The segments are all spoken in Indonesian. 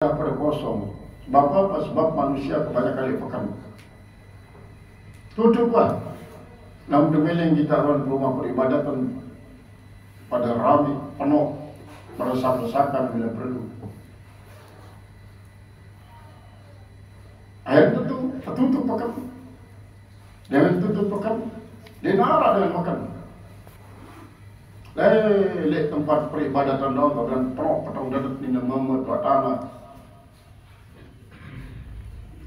pada kosong. Sebab apa? Sebab manusia kebanyakan kali pekan. Tutup lah. Namun demikian kita orang rumah peribadatan pada ramai penuh, meresak-resakan bila perlu. Akhirnya tutup pekan. Dengan tutup pekan, dia narah dengan makan. Lihat tempat peribadatan dong, dan penuh petang dadat ni nama tuat tanah.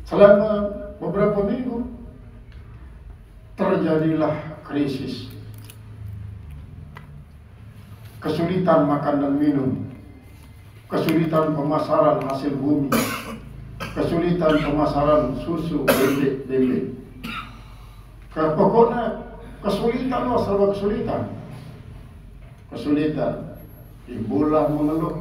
Selama beberapa minggu terjadilah krisis, kesulitan makan dan minum, kesulitan pemasaran hasil bumi, kesulitan pemasaran susu, bebek. Pokoknya kesulitan loh, serba kesulitan. Kesulitan, ibulah mengeluh.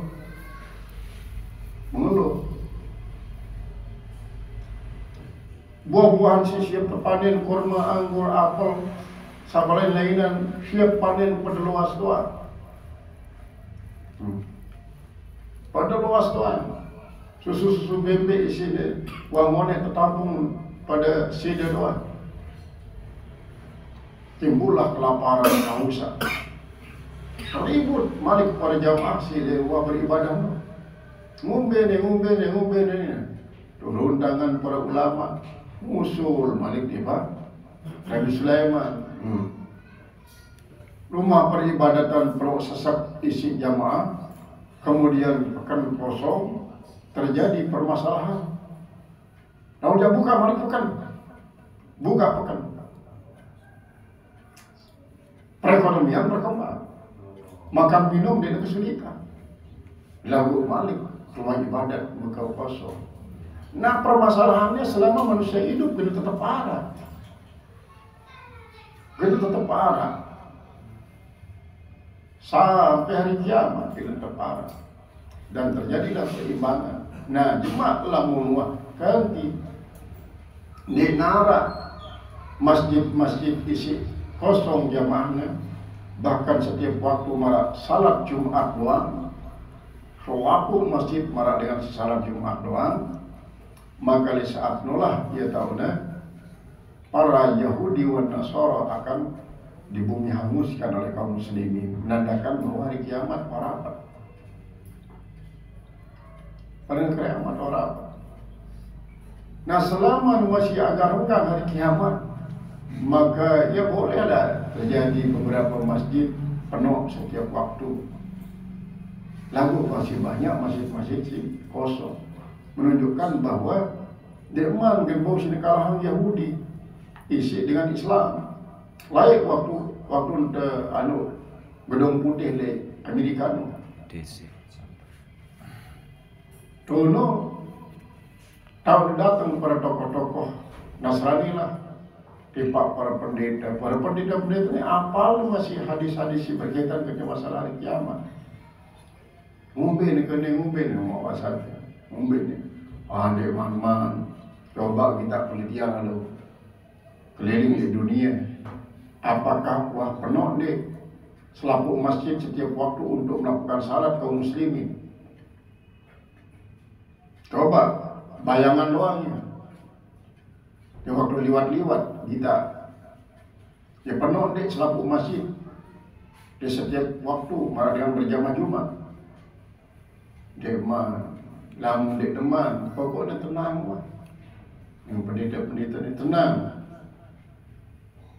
Buah-buahan siap panen, kurma, anggur, apel, sabar lainan siap panen pada luas doa. Pada luas doa, susu bebek isi uang monet tertampung pada sida doa. Timbullah kelaparan, kehausan. Ribut malik kepada jamaah sila beribadah. Ngumbe ni. Turun tangan para ulama. Musul malik tiba Nabi Sulaiman. Rumah peribadatan perlu sesak isi jamaah, kemudian pekan kosong, terjadi permasalahan. Lalu dia buka malik pekan. Perekonomian berkembang. Makan minum dia kesulitan. Lalu malik rumah ibadat buka kosong. Nah, permasalahannya selama manusia hidup itu tetap ada. Sampai hari kiamat itu tetap ada. Dan terjadilah perimbangan. Nah, jemaatlah mulwa ganti. Di nara masjid-masjid isi kosong jamaahnya. Bahkan setiap waktu marak salat Jumat doang. Sewaktu masjid marak dengan salat Jumat doang. Maka di saat itulah ia tahunya para Yahudi dan Nasara akan di bumi hanguskan oleh kaum muslimin, menandakan bahwa hari kiamat warapat. Pada kiamat warapat. Nah, selama masih agak renggang hari kiamat, maka ya boleh ada terjadi beberapa masjid penuh setiap waktu. Lalu masih banyak masjid-masjid kosong, menunjukkan bahwa Jerman gembong sini kalahan Yahudi isi dengan Islam. Lain waktu gedung putih di Amerika DC. Dulu tahun datang para tokoh-tokoh Nasrani lah, tiba para pendeta ini apal masih hadis-hadis berkaitan dengan masalah hari kiamat. Ngumbe ni mau wasalnya. Ngumbe ni pandai man coba kita penelitian lalu keliling di dunia, apakah wah penuh deh selaput masjid setiap waktu untuk melakukan salat kaum muslimin. Coba bayangan doangnya yang waktu liwat kita ya penuh deh selaput masjid di setiap waktu marah dengan berjamaah Jumat. Lamun dek teman, pokoknya tenang lah. Yang pendeta ni tenang.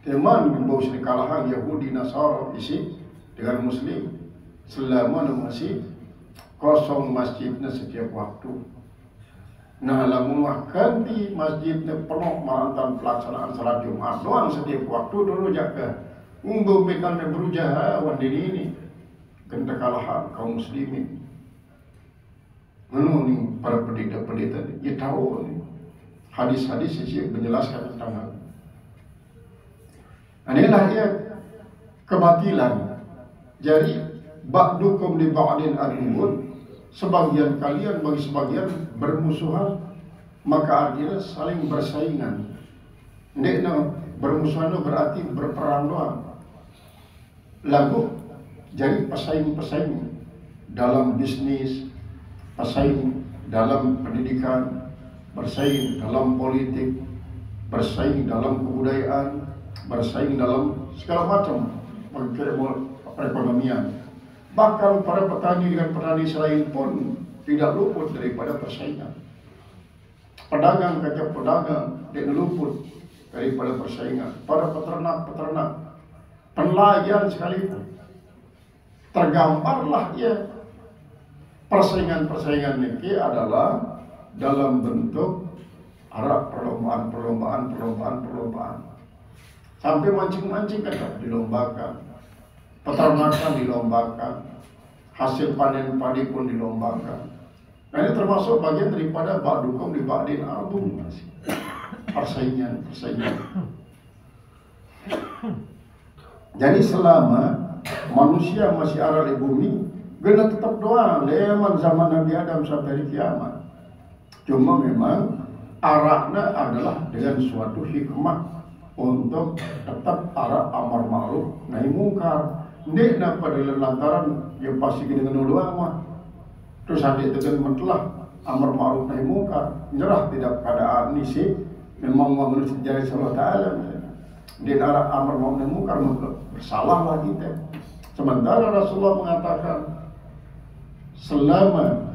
Teman membawa sini kalahan Yahudi Nasara isi dengan Muslim. Selama masih kosong masjidnya setiap waktu. Nah, lamun ganti masjidnya penuh marantan pelaksanaan salat Jumat doang setiap waktu dulu jaga. Ngumbu mekannya berusaha wandini ini. Genta kalahan kaum muslimin. Menurut para pendeta dia tahu hadis-hadis yang menjelaskan tentang hal. Inilah ya kebatilan. Jadi ba'dukum li ba'din aduwwun, sebagian kalian bagi sebagian bermusuhan, maka artinya saling bersaingan. Nek bermusuhan itu berarti berperang doang. Lalu jadi pesaing dalam bisnis, pesaing dalam pendidikan, bersaing dalam politik, bersaing dalam kebudayaan, bersaing dalam segala macam perekonomian. Bahkan para petani dengan petani selain pun tidak luput daripada persaingan. Pedagang kacau pedagang tidak luput daripada persaingan. Para peternak-peternak, penelayan sekalipun, tergambarlah ya persaingan-persaingan ini adalah dalam bentuk arah perlombaan. Sampai mancing-mancing kan dilombakan, peternakan dilombakan, hasil panen padi pun dilombakan. Nah ini termasuk bagian daripada bak dukung di Ba'din Arbun, persaingan. Jadi selama manusia masih ada di bumi, kena tetap doa leman zaman Nabi Adam sampai hari kiamat. Cuma memang arahnya adalah dengan suatu hikmah untuk tetap arah amar ma'ruf nahi mungkar. Nek nak pada lantaran yang pasti dengan doa mah. Terus ada itu kan mentelah amar ma'ruf nahi mungkar, nyerah tidak keadaan ini sih memang menurut sejarah Allah Ta'ala. Di arah amar ma'ruf nahi mungkar bersalahlah kita. Sementara Rasulullah mengatakan selama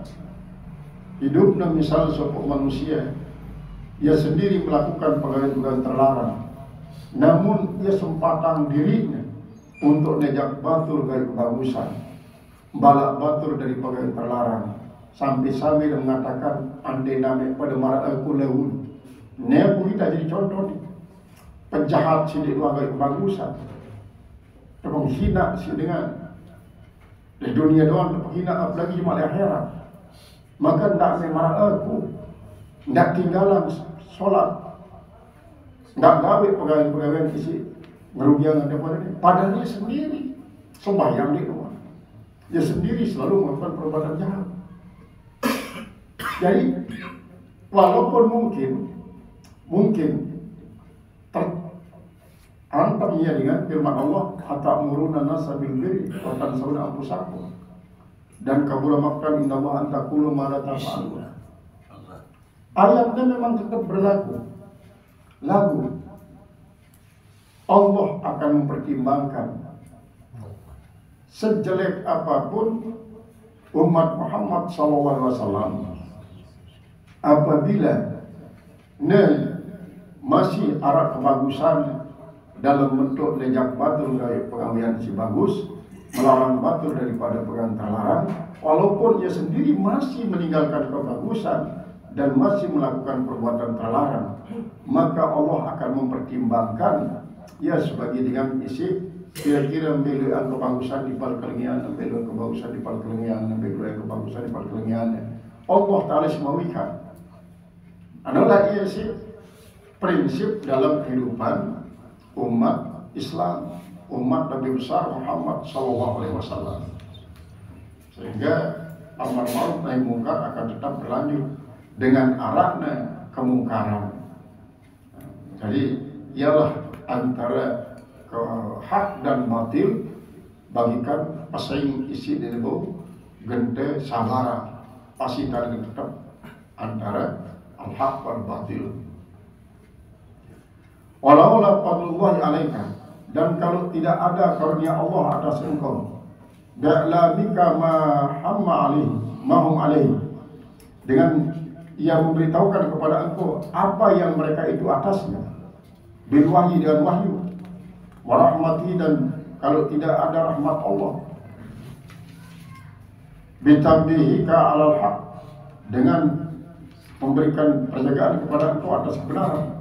hidupnya misal seorang manusia, ia sendiri melakukan perkara-perkara terlarang, namun ia sempatang dirinya untuk nejak batur dari kebagusan, balak batur dari perkara terlarang, sampai mengatakan andai name pada marat aku lewun. Nepu kita jadi contoh ni penjahat si di luar kebagusan, penghina si dengan di dunia doang penghina apalagi cuma di akhirat. Maka tidak marat aku, tidak tinggalan solat, tidak gawe pegawai-pegawai isi merugikan daripada ini. Padahal dia sendiri sembahyang di rumah, dia sendiri selalu melakukan perbuatan jahat. Jadi walaupun mungkin terantam ia dengan firman Allah, atamuruna nasa bil birri wa tansawna anfusakum, dan kabura makan innallaha an taqulu ma la taf'alun. Ayatnya memang tetap berlaku. Lagu Allah akan mempertimbangkan sejelek apapun umat Muhammad SAW apabila masih arah kebagusan dalam bentuk lejak batur dari pengawaian si bagus, melarang batur daripada perkara terlarang, walaupun ia sendiri masih meninggalkan kebagusan dan masih melakukan perbuatan terlarang, maka Allah akan mempertimbangkan ia sebagai dengan isi kira-kira belaan kebagusan di palkelengian, belaan kebagusan di palkelengian, belaan kebagusan di palkelengian. Allah Ta'ala semawikan adalah ia isi prinsip dalam kehidupan umat Islam, umat Nabi besar Muhammad SAW. Sehingga amar ma'ruf nahi mungkar akan tetap berlanjut dengan arahnya kemungkaran. Jadi ialah antara hak dan batil, bagikan pesaing isi di bawah gente sabara pasti akan tetap antara al-haq wal batil. Walaula fadlullahi alaika, dan kalau tidak ada karunia Allah atas engkau, ba'lamika ma hamma alaihi mahum alaihi, dengan ia memberitahukan kepada engkau apa yang mereka itu atasnya, bil wahyi dengan wahyu, warahmati, dan kalau tidak ada rahmat Allah, bitabihika alal haq, dengan memberikan penjagaan kepada engkau atas kebenaran.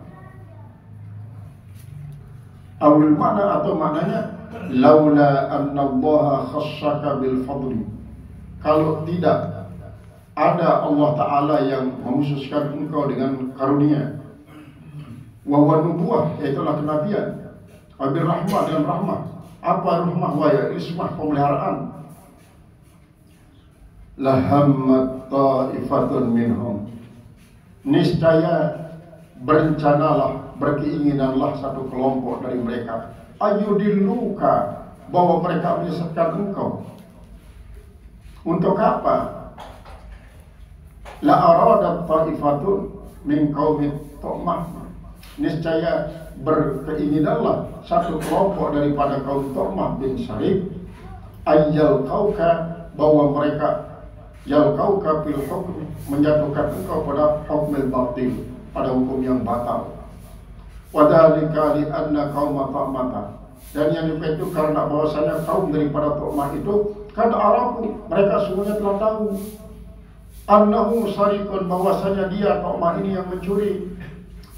Awil makna atau maknanya laula anna Allah khassaka bil fadli, kalau tidak ada Allah Ta'ala yang mengkhususkan engkau dengan karunia, wa nubuwah, yaitulah kenabian, wabil rahmah, dengan rahmah. Apa rahmah? Wa ya ismah, pemeliharaan. Lahammat ta'ifatun minhum, niscaya berencanalah, berkeinginanlah satu kelompok dari mereka, ayudiluka, bahwa mereka menyesatkan engkau. Untuk apa? la aradat ta'ifatun min qaumit Tu'mah, niscaya berkeinginanlah satu kelompok daripada kaum Tu'mah bin Syarif ayyal kauka, bahwa mereka yal kauka fil hukm, menjatuhkan engkau pada hukmil batil, pada hukum yang batal. Wadhalika li anna qauma Tu'mah, dan yang itu karena bahwasanya kaum daripada Tu'mah itu kan Arabu, mereka semuanya telah tahu annahu sarikun, bahwasanya dia Tu'mah ini yang mencuri.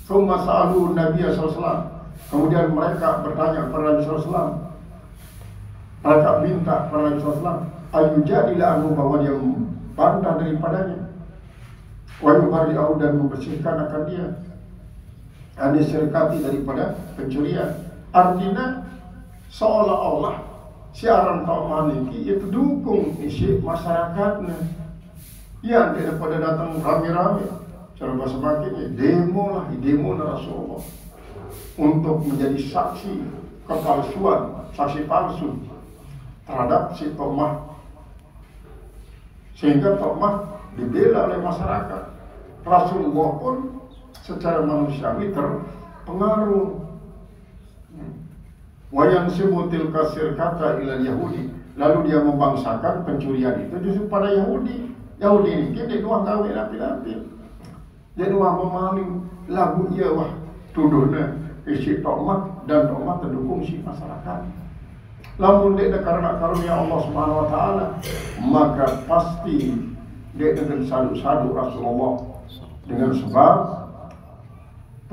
Tsumma sa'alu Nabi SAW, kemudian mereka bertanya kepada Nabi SAW, mereka minta kepada Nabi SAW ayu jadilah anu, bahwa dia bantah daripadanya, wa yubari'u, dan membersihkan akan dia anisyirkati, daripada pencurian. Artinya seolah-olah siaran Tu'mah ini itu dukung isi masyarakatnya, ya daripada datang rame-rame. Cara bahasa makinnya demo Rasulullah untuk menjadi saksi kepalsuan, saksi palsu terhadap si Tu'mah, sehingga Tu'mah dibela oleh masyarakat. Rasulullah pun secara manusiawi terpengaruh. Wayang sebutil kasir kata ilal Yahudi, lalu dia membangsakan pencurian itu justru pada Yahudi. Yahudi ini dia dua kawin api-api, dia dua memaling lagu ia wah tuduhnya isi Tu'mah, dan Tu'mah terdukung si masyarakat. Lamun dia karena karunia Allah Subhanahu Wa Taala, maka pasti dia dengan sadu-sadu Rasulullah dengan sebab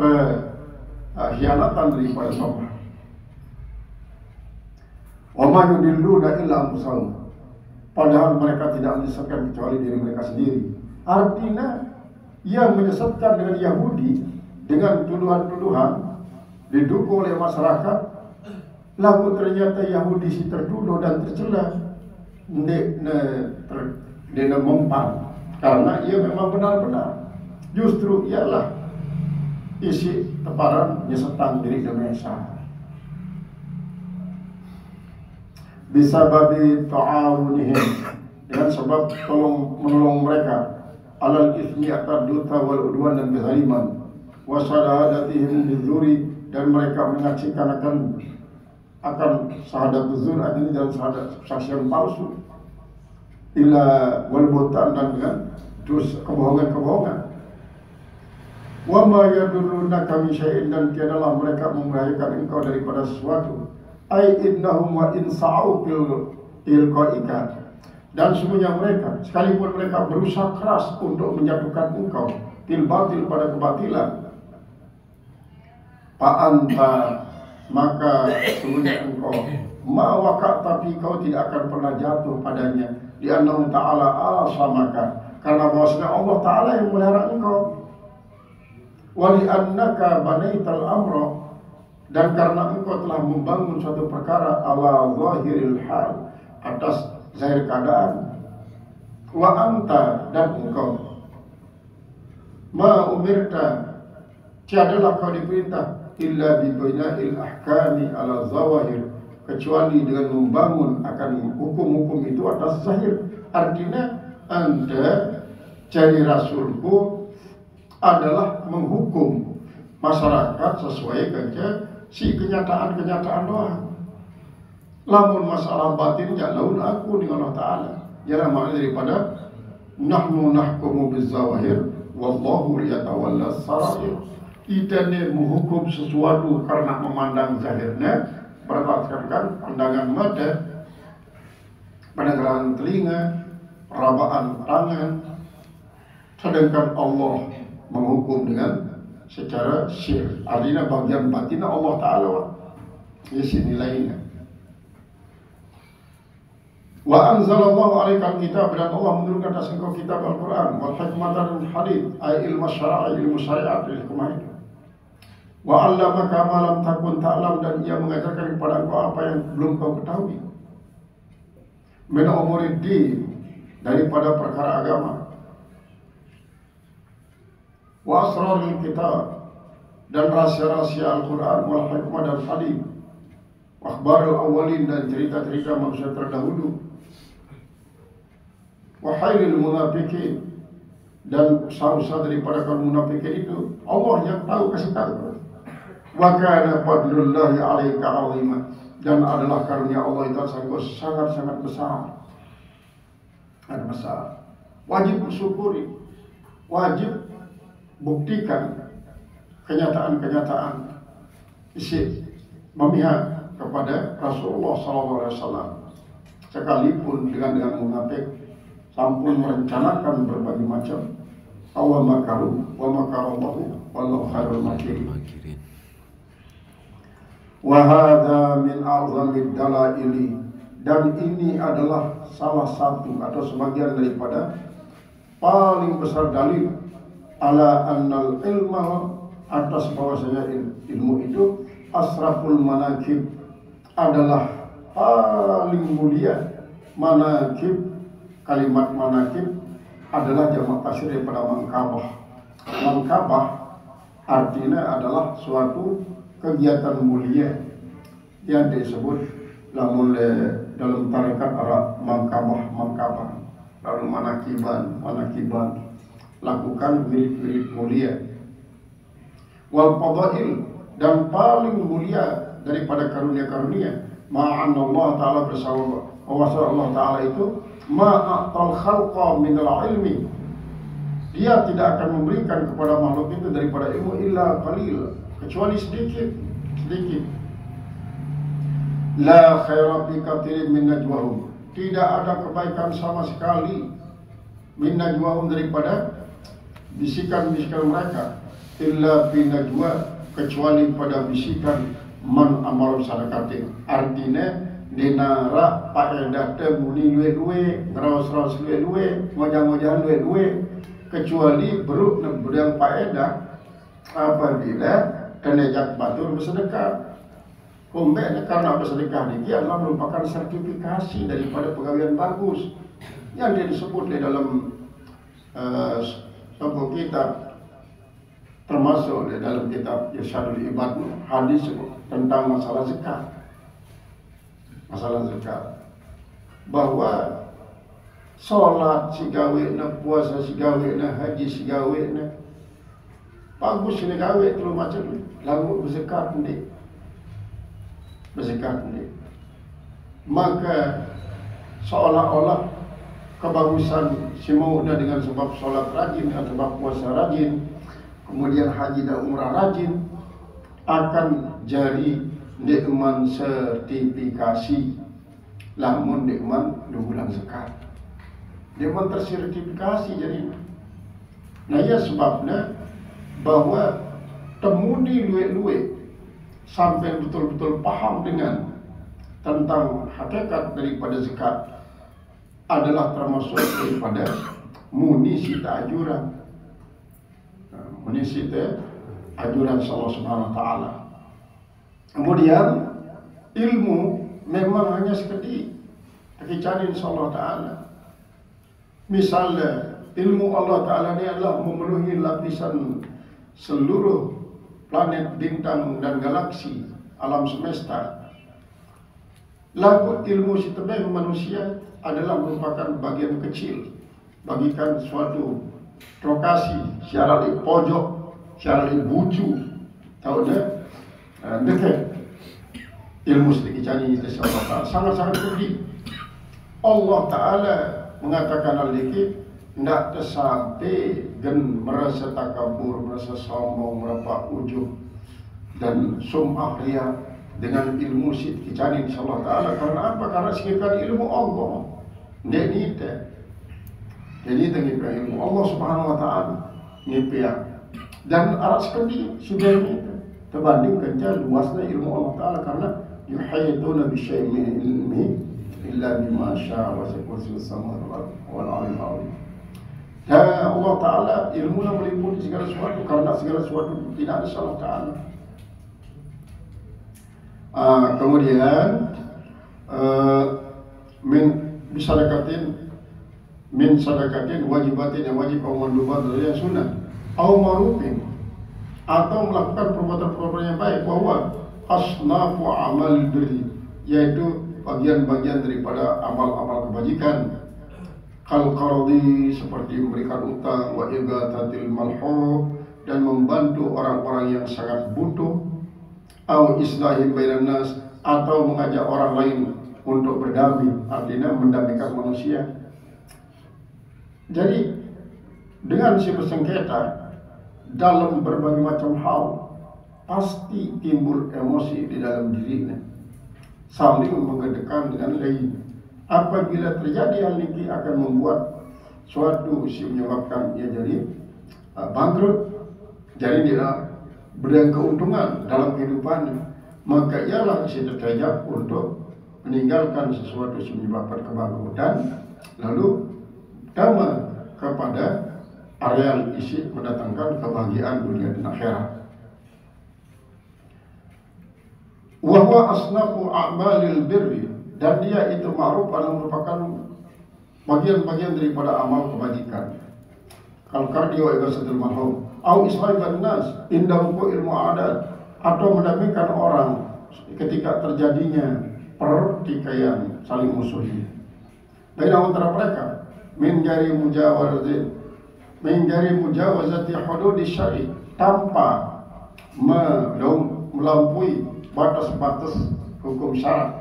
pengkhianatan daripada Tu'mah. Wa ma yudilluna illa anfusahum, padahal mereka tidak menyesatkan kecuali diri mereka sendiri. Artinya yang menyesatkan dengan Yahudi dengan tuduhan-tuduhan didukung oleh masyarakat, lalu ternyata Yahudi si tertuduh dan tercela dia mempan karena ia memang benar-benar justru ialah isi tebaran menyesatkan diri Indonesia. Bisa babi ta'awunihim, dengan sebab menolong mereka alal ismi atas duta wal udwan dan kezaliman, wa syahadathihim bizuri, dan mereka menyaksikan akan syahadat zur ini dan syahadat saksian palsu, ila wal butan, dan dengan terus kebohongan. Wa ma yadullunaka min syai'in, dan tiadalah mereka membahayakan engkau daripada sesuatu. Ai innahum wa insa'u fil ilqaika, dan semuanya mereka sekalipun mereka berusaha keras untuk menjatuhkan engkau fil batil, pada kebatilan, fa'anta, maka semuanya engkau ma'waka, tapi kau tidak akan pernah jatuh padanya. Di annahum ta'ala asamaka, karena bahwasanya Allah Ta'ala yang melihara engkau. Wali annaka banaital amra, dan karena engkau telah membangun suatu perkara ala zahiril hal, atas zahir keadaan. Wa anta, dan engkau ma umirta, tiadalah kau diperintah illa bi baina'il ahkami ala zawahir, kecuali dengan membangun akan hukum-hukum itu atas zahir. Artinya anda jadi rasulku adalah menghukum masyarakat sesuai dengan si kenyataan doang. Lamun masalah batin ya laun aku dengan Allah Ta'ala, ialah makna daripada nahnu nahkumu bizawahir wallahu yatawalla sarair. Kita ni menghukum sesuatu karena memandang zahirnya, berdasarkan pandangan mata, pandangan telinga, rabaan tangan. Sedangkan Allah menghukum dengan secara syir, artinya bagian batin Allah Ta'ala. Isi nilainya. Wa anzalallahu alaikal kitab, dan Allah menurunkan atas engkau kitab Al-Quran, wal hikmah dan hadith, ay ilmu syara'i, ilmu syariat, ilmu itu. Wa 'allamaka ma lam takun ta'lam, dan ia mengajarkan kepada engkau apa yang belum kau ketahui. Min umuriddin, daripada perkara agama. Wa asrarul kitab, dan rahasia-rahasia Al-Quran, wal hikmah dan hadith, wa akhbarul awalin, dan cerita-cerita manusia terdahulu, wa hailil munafiqin, dan usaha-usaha daripada kaum munafikin itu Allah yang tahu, kasih tahu. Wa kana fadlullahi 'alaika 'azima, dan adalah karunia Allah itu sangat-sangat besar. Sangat besar. Wajib bersyukuri, wajib buktikan kenyataan-kenyataan isi memihak kepada Rasulullah SAW, sekalipun dengan munafik sampun merencanakan berbagai macam. Allah makaru wa makarallahu wallahu khairul makirin. Wa hadza min a'zamid dalaili, dan ini adalah salah satu atau sebagian daripada paling besar dalil ala annal ilma, atas bahwasanya ilmu itu asraful manakib, adalah paling mulia manakib. Kalimat manakib adalah jamak tasir daripada mangkabah. Mangkabah artinya adalah suatu kegiatan mulia yang disebut lamun dalam tarekat Arab mangkabah. Lalu manakiban lakukan wirid-wirid mulia. Wal fadail, dan paling mulia daripada karunia-karunia, ma'anna Allah Ta'ala bersama bahwa Allah Ta'ala itu ma'atal khalqa minal ilmi, dia tidak akan memberikan kepada makhluk itu daripada ilmu illa qalil, kecuali sedikit. La khaira fi katsirin min najwahum, tidak ada kebaikan sama sekali min najwahum daripada bisikan-bisikan mereka, illa fi najwa, kecuali pada bisikan man amaru sadaqatin. Artinya dinara paedah teh muni luwe-luwe, ngeraos-raos luwe-luwe, ngojang-ngojahan luwe-luwe, kecuali beruk yang paedah apabila kenejak batur bersedekah. Kumbeknya karena bersedekah ini adalah merupakan sertifikasi daripada pegawaian bagus yang disebut di dalam sebuah kitab, termasuk di dalam kitab Irsyadul Ibad, hadis tentang masalah zakat. Bahwa sholat si gawena, puasa si gawena, haji si gawena, bagus si gawe terus macam lalu berzakat ni. Maka seolah-olah kebagusan si muda dengan sebab sholat rajin atau sebab puasa rajin, kemudian haji dan umrah rajin, akan jadi nikman sertifikasi lamun nikman di bulan zakat. Nikman tersertifikasi jadi. Nah ya sebabnya bahwa temudi luwe-luwe sampai betul-betul paham dengan tentang hakikat daripada zakat adalah termasuk daripada munisi ta'ajuran. Munisi ta'ajuran Allah Subhanahu wa Ta'ala. Kemudian ilmu memang hanya sekedip kekicanin Allah Ta'ala. Misalnya ilmu Allah Ta'ala ini adalah memenuhi lapisan seluruh planet, bintang dan galaksi alam semesta. Lalu ilmu si tebing manusia adalah merupakan bagian kecil bagikan suatu lokasi secara di pojok, secara di bucu, tahu dah dekat ilmu sedikit cani itu sangat-sangat tinggi. Allah Ta'ala mengatakan al-dikit tidak tersampai gen merasa takabur, merasa sombong, merasa ujub dan sum'ah ria dengan ilmu sedikit cani Allah Ta'ala. Karena apa? Karena sekitar ilmu Allah. Jadi dengan ilmu Allah Subhanahu Wa Ta'ala ngipiak dan aras kendi sudah ini terbandingkan jauh luasnya ilmu Allah Ta'ala, karena yuhayituna bisyai'in min ilmi illa bima syaa wa kursiyyus samawati wal ardi azim. Dan Allah Ta'ala ilmunya meliputi segala sesuatu, karena segala sesuatu tidak ada Allah Ta'ala. Kemudian min sadaqatin wajibatin yang wajib, atau mandubat dari yang sunnah, atau marufin, atau melakukan perbuatan-perbuatan yang baik, bahwa asnafu amal birri, yaitu bagian-bagian daripada amal-amal kebajikan. Kal-qardi, seperti memberikan utang, wa igatatil malhub, dan membantu orang-orang yang sangat butuh, au islahi bainan nas, atau mengajak orang lain untuk berdamai, artinya mendamaikan manusia. Jadi dengan si bersengketa dalam berbagai macam hal pasti timbul emosi di dalam dirinya, saling mengedekan dengan lain. Apabila terjadi hal ini akan membuat suatu menyebabkan ia jadi bangkrut, jadi dia berdaya keuntungan dalam kehidupannya, maka ialah isi terkejap untuk meninggalkan sesuatu yang menyebabkan kebangkrutan, lalu dama kepada areal isi mendatangkan kebahagiaan dunia dan akhirat. Wa huwa asnafu a'malil birri, dan dia itu ma'ruf adalah merupakan bagian-bagian daripada amal kebajikan. Kalau kardio igasatul malhum, au islahi bainan nas inda ilmu adat, atau mendamaikan orang ketika terjadinya pertikaian saling musuhi. Baina antara mereka, min jari mujawazati hududi syar'i, tanpa melampaui batas-batas hukum syarak.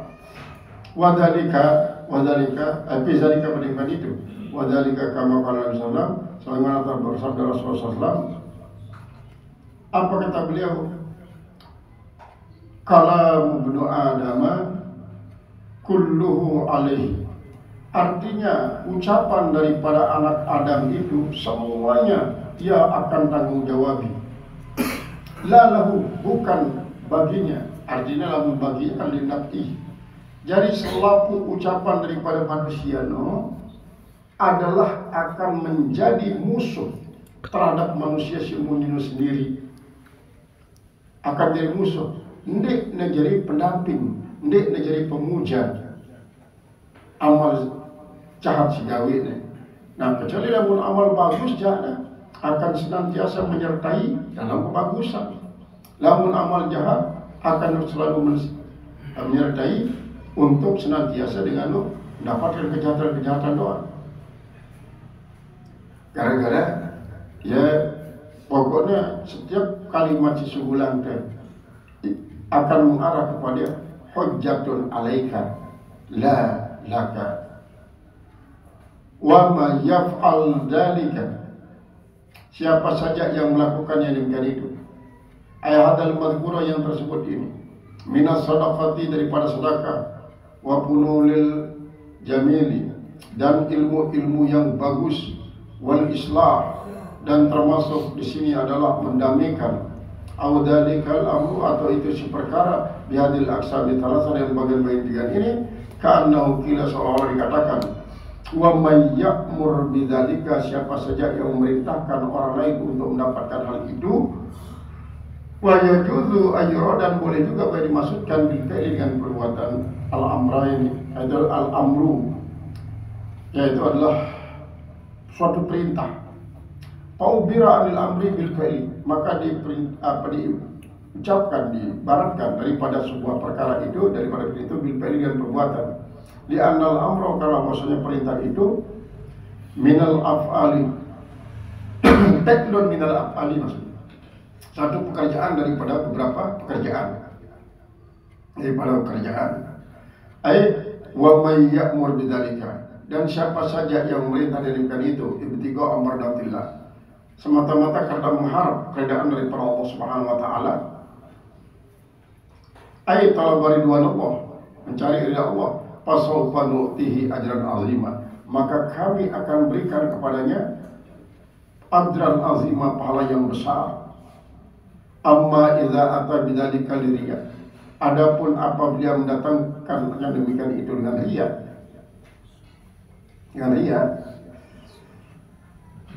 Wadhalika berdasarkan itu. Wadhalika kama qala Rasulullah, sebagaimana telah bersabda Rasulullah SAW. Apa kata beliau? Kalamu ibnu Adama kulluhu alaihi, artinya ucapan daripada anak Adam itu semuanya dia akan tanggung jawabi. La lahu, bukan baginya, artinya lamun baginya kan linafih. Jadi selaku ucapan daripada manusia adalah akan menjadi musuh terhadap manusia simuninu sendiri, akan jadi musuh. Ndek jadi pendamping, ndek jadi pemuja amal jahat si gawin. Nah, kecuali lamun amal bagus jana akan senantiasa menyertai dalam kebagusan. Lamun amal jahat akan selalu menyertai untuk senantiasa dengan mendapatkan kejahatan-kejahatan doa. Gara-gara ya pokoknya setiap kalimat si sugulang akan mengarah kepada hujjatun alaika la laka wa ma yaf'al dzalika, siapa saja yang melakukan yang demikian itu, ayat al-madhkura yang tersebut ini, minas sadaqati, daripada sedekah, wa funulil jamili, dan ilmu-ilmu yang bagus, wal islah, dan termasuk di sini adalah mendamaikan, au dalikal amru, atau itu si perkara, bihadil aqsam thalathah, yang bagian-bagian tiga ini, ka'annahu qila, seolah-olah dikatakan, wa may ya'mur bidzalika, siapa saja yang memerintahkan orang lain untuk mendapatkan hal itu, wa yajuzu ajra, dan boleh juga dimaksudkan bil fi'li, dengan perbuatan al-amrain, atau al-amru, yaitu adalah suatu perintah. Paubira anil amri bil fi'li, maka diucapkan, diibaratkan daripada sebuah perkara itu, daripada itu bil fi'li, dengan perbuatan. Di annal amro, karena maksudnya perintah itu minal af'ali, teklun minal af'ali, maksudnya satu pekerjaan daripada beberapa pekerjaan, wa may ya'mur bidzalika, dan siapa saja yang memerintah demikian itu, ibtigha amradatillah, semata-mata karena mengharap keridaan daripada Allah Subhanahu wa taala, talab ridwanullah, mencari ridha Allah, fasawfa nu'tihi ajran azima, maka kami akan berikan kepadanya ajran azima, pahala yang besar. Amma idza ata bidzalika liriya, adapun apabila mendatangkan yang demikian itu dengan riya,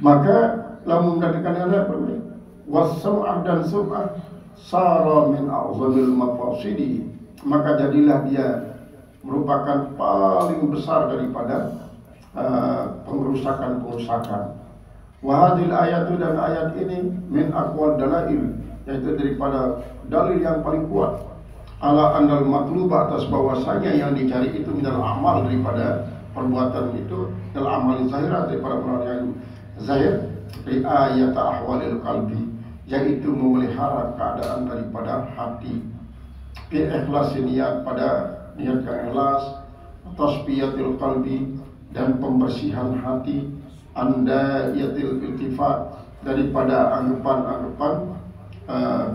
maka lamun mendatangkan riya berbeda. Wassam'ah, dan sum'ah, sara min a'zamil mafasidi, maka jadilah dia merupakan paling besar daripada pengerusakan. Wahadil ayatu, dan ayat ini min aqwal dalail, yaitu daripada dalil yang paling kuat, ala andal matluba, atas bahwasanya yang dicari itu minal amal, daripada perbuatan itu, amali zahirah, daripada perkara yang zahir, riayat ahwalil qalbi, yaitu memelihara keadaan daripada hati, bi ikhlasi niat, pada niat yang ikhlas, tasfiyatil qalbi, dan pembersihan hati, anda yatil iltifat, daripada anggapan-anggapan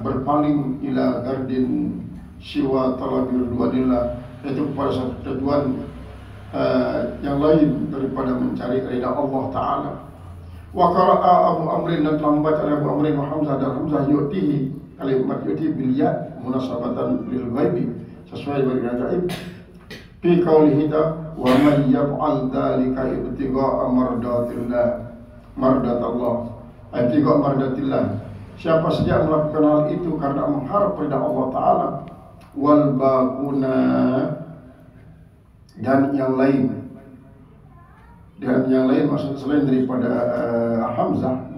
berpaling ila gardin siwa talabir duanillah, yaitu kepada satu tujuan yang lain daripada mencari ridha Allah Ta'ala. Wa qara'a Abu Amrin, dan telah membaca Abu Amrin wa Hamzah, dan Hamzah yu'tihi, kalimat yu'tihi bil ya munasabatan lil ghaibi, sesuai dengan gaib, fi qaulihi wa man yaf'al dzalika ibtigha'a mardatillah, ibtigha'a mardatillah, siapa saja melakukan hal itu karena mengharap ridha Allah Ta'ala, wal baquna, dan yang lain maksud selain daripada Hamzah,